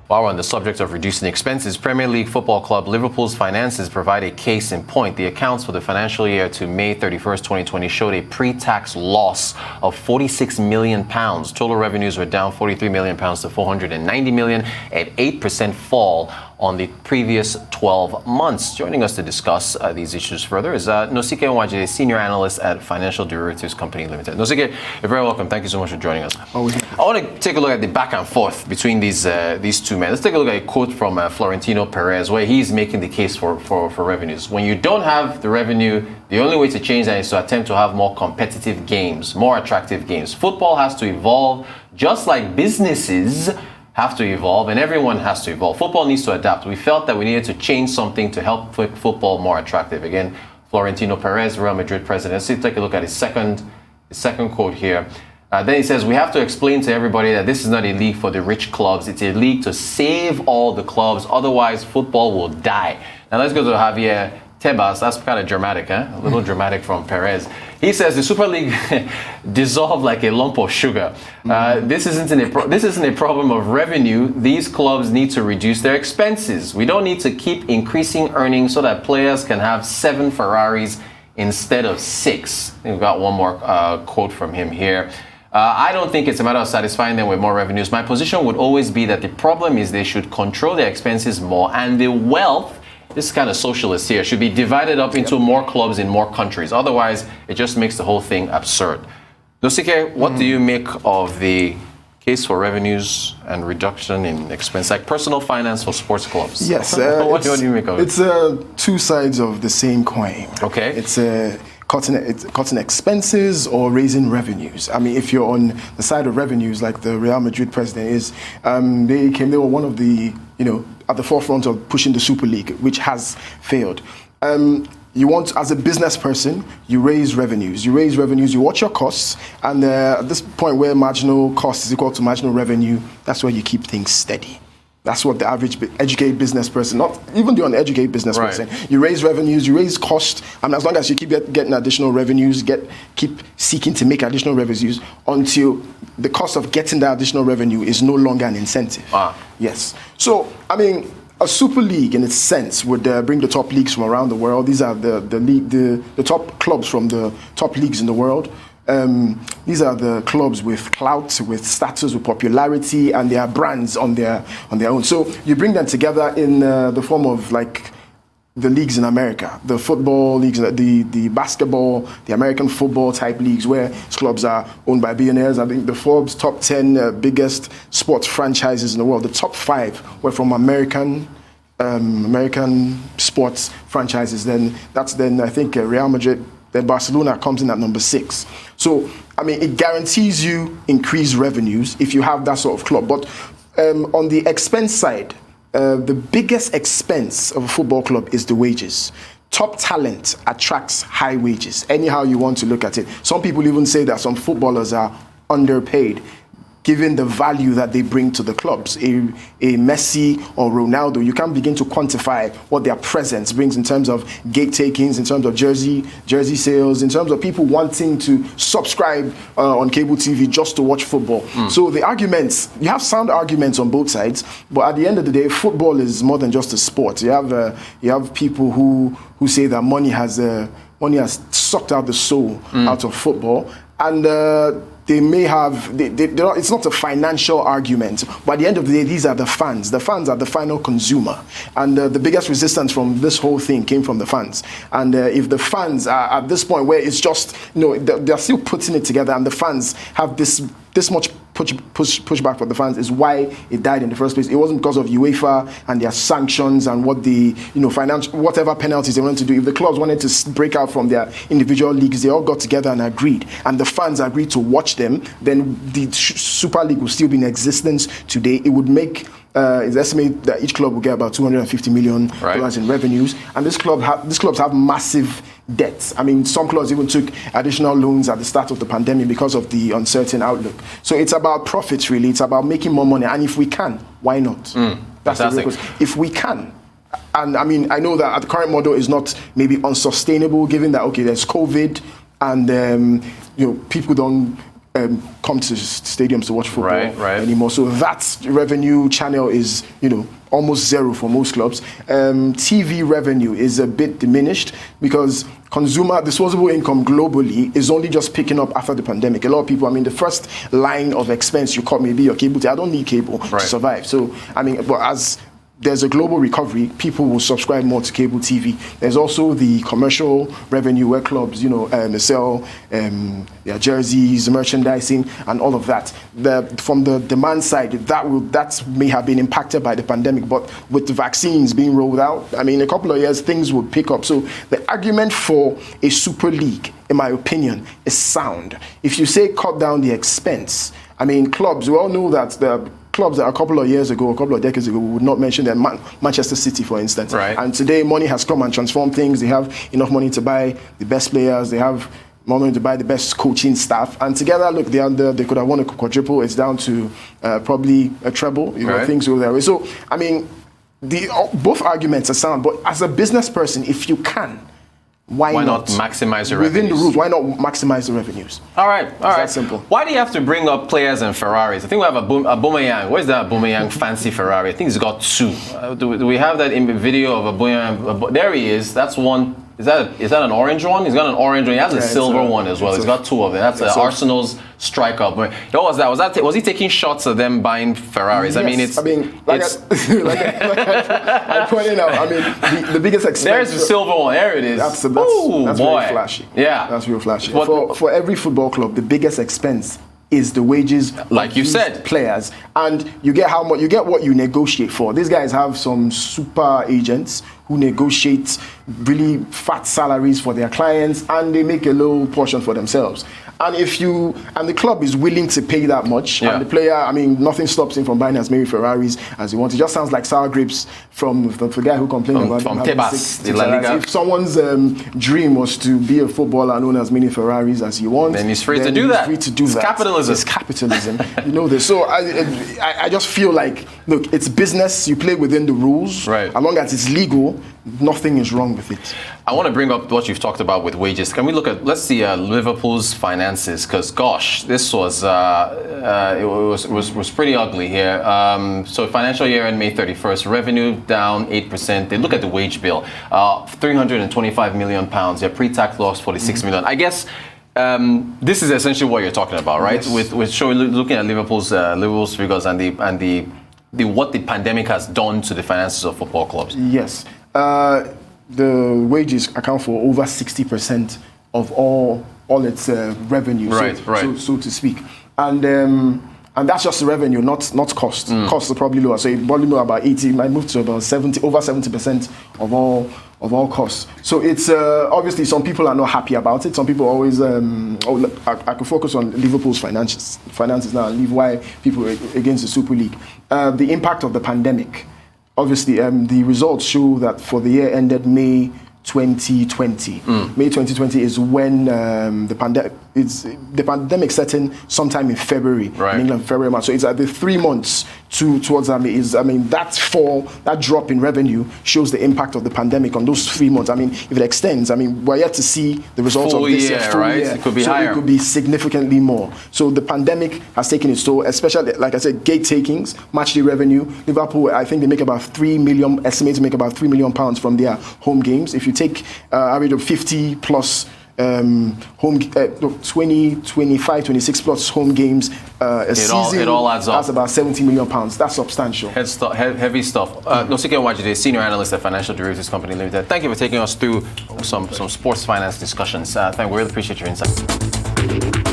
While we're on the subject of reducing expenses, Premier League football club Liverpool's finances provide a case in point. The accounts for the financial year to May 31st, 2020 showed a pre-tax loss of £46 million. Total revenues were down £43 million to £490 million, an 8% fall on the previous 12 months. Joining us to discuss these issues further is Nosike Nwajide, Senior Analyst at Financial Derivatives Company Limited. Nosike, you're very welcome. Thank you so much for joining us. I want to take a look at the back and forth between these two men. Let's take a look at a quote from Florentino Perez, where he's making the case for revenues. When you don't have the revenue, the only way to change that is to attempt to have more competitive games, more attractive games. Football has to evolve, just like businesses have to evolve, and everyone has to evolve. Football needs to adapt. We felt that we needed to change something to help make football more attractive. Again, Florentino Perez, Real Madrid president. Let's take a look at his second quote here. Then he says, we have to explain to everybody that this is not a league for the rich clubs. It's a league to save all the clubs. Otherwise, football will die. Now let's go to Javier Tebas. That's kind of dramatic, huh? A little dramatic from Perez. He says the Super League dissolved like a lump of sugar. This isn't a problem of revenue. These clubs need to reduce their expenses. We don't need to keep increasing earnings so that players can have 7 Ferraris instead of 6. We've got one more quote from him here. I don't think it's a matter of satisfying them with more revenues. My position would always be that the problem is they should control their expenses more, and the wealth, this is kind of socialist here, should be divided up into more clubs in more countries. Otherwise, it just makes the whole thing absurd. Nosike, what do you make of the case for revenues and reduction in expense, like personal finance for sports clubs? Yes. What do you make of it? It's two sides of the same coin. Okay. It's cutting expenses or raising revenues. I mean, if you're on the side of revenues, like the Real Madrid president is, they were one of the, at the forefront of pushing the Super League, which has failed. You want, as a business person, you raise revenues. You watch your costs, and at this point where marginal cost is equal to marginal revenue, that's where you keep things steady. That's what the average educated business person, not even the uneducated business person, you raise revenues, you raise costs, and as long as you keep getting additional revenues, keep seeking to make additional revenues until the cost of getting that additional revenue is no longer an incentive. Yes. So, I mean, a Super League, in its sense, would bring the top leagues from around the world. These are the top clubs from the top leagues in the world. These are the clubs with clout, with status, with popularity, and their brands on their own. So you bring them together in the form of like the leagues in America, the football leagues, the basketball, the American football type leagues, where clubs are owned by billionaires. I think the Forbes top 10 biggest sports franchises in the world, the top 5 were from American sports franchises. Then I think Real Madrid. Then Barcelona comes in at number 6. So, I mean, it guarantees you increased revenues if you have that sort of club. But on the expense side, the biggest expense of a football club is the wages. Top talent attracts high wages, anyhow you want to look at it. Some people even say that some footballers are underpaid, given the value that they bring to the clubs. A Messi or Ronaldo, you can't begin to quantify what their presence brings in terms of gate takings, in terms of jersey sales, in terms of people wanting to subscribe on cable TV just to watch football. So the arguments, you have sound arguments on both sides, but at the end of the day, football is more than just a sport. You have people who say that money has sucked out the soul out of football, and they may have, it's not a financial argument, but at the end of the day, these are the fans. The fans are the final consumer. And the biggest resistance from this whole thing came from the fans. And if the fans are at this point where it's just, they're still putting it together, and the fans have this much pushback for the fans, is why it died in the first place. It wasn't because of UEFA and their sanctions and what the financial, whatever penalties they wanted to do. If the clubs wanted to break out from their individual leagues, they all got together and agreed, and the fans agreed to watch them, then the Super League will still be in existence today. It would make it's estimated that each club will get about $250 million in revenues, and these clubs have massive debts. I mean, some clubs even took additional loans at the start of the pandemic because of the uncertain outlook. So it's about profits, really. It's about making more money, and if we can, why not? That's the real question. If we can. And I mean, I know that the current model is not maybe unsustainable, given that, okay, there's COVID, and people don't come to stadiums to watch football right. anymore. So that revenue channel is, almost zero for most clubs. TV revenue is a bit diminished because consumer disposable income globally is only just picking up after the pandemic. A lot of people, the first line of expense you cut may be your cable. I don't need cable to survive. So, but as there's a global recovery, people will subscribe more to cable TV. There's also the commercial revenue where clubs, they sell their jerseys, merchandising, and all of that. From the demand side, that may have been impacted by the pandemic, but with the vaccines being rolled out, in a couple of years, things would pick up. So the argument for a super league, in my opinion, is sound. If you say cut down the expense, clubs, we all know that the clubs that a couple of years ago, a couple of decades ago, we would not mention them. Manchester City, for instance. Right. And today, money has come and transformed things. They have enough money to buy the best players. They have money to buy the best coaching staff. And together, look, they could have won a quadruple. It's down to probably a treble. Things go that way. So, both arguments are sound. But as a business person, if you can, why not maximize the within revenues? the rules? Why not maximize the revenues? All right. That's simple. Why do you have to bring up players and Ferraris? I think we have a Aubameyang. Where's that Aubameyang fancy Ferrari? I think he's got two. Do we have that in the video of Aubameyang? There he is. That's one. Is that an orange one? He's got an orange one. He has a silver one as well. He's got two of them. That's Arsenal's striker. What was that? Was he taking shots at them buying Ferraris? Yes. I pointed out. The biggest expense. There's the silver one. There it is. That's very flashy. Yeah, that's real flashy. For every football club, the biggest expense is the wages, like you said, players, and you get how much you get what you negotiate for. These guys have some super agents who negotiate really fat salaries for their clients, and they make a little portion for themselves. And the club is willing to pay that much, and the player, nothing stops him from buying as many Ferraris as he wants. It just sounds like sour grapes from the guy who complained about from Tebas, the Liga. If someone's dream was to be a footballer and own as many Ferraris as he wants, then he's free to do that. It's capitalism. It's capitalism. You know this. So I just feel like, look, it's business. You play within the rules. Right. As long as it's legal, nothing is wrong with it. I want to bring up what you've talked about with wages. Can we let's see Liverpool's finances, because gosh, this was it was pretty ugly here. So financial year end May 31st, revenue down 8%. They look at the wage bill, 325 million pounds. Their pre-tax loss 46 million. I guess this is essentially what you're talking about, right? Yes. With looking at Liverpool's figures and the what the pandemic has done to the finances of football clubs. Yes. The wages account for over 60% of all its revenue, so to speak, and that's just the revenue, not cost. Costs are probably lower, so it probably know about 80. It might move to about 70% of all costs. So it's obviously some people are not happy about it. Some people always I could focus on Liverpool's finances now and leave why people are against the Super League. The impact of the pandemic. Obviously, the results show that for the year ended May 2020. May 2020 is when the pandemic set in sometime in February in England, February, March. So it's at the 3 months towards that. That drop in revenue shows the impact of the pandemic on those 3 months. If it extends, we're yet to see the results of this year. Full year. It could be higher. It could be significantly more. So the pandemic has taken its toll, especially, like I said, gate takings, matchday revenue. Liverpool, I think they make about 3 million, estimated to make about £3 million from their home games. If you take average of 50 plus 20, 25, 26 plus home games a season, it all adds up. That's about £70 million. That's substantial. Heavy stuff. Nosike Nwajide, Senior Analyst at Financial Derivatives Company Limited. Thank you for taking us through some sports finance discussions. We really appreciate your insight.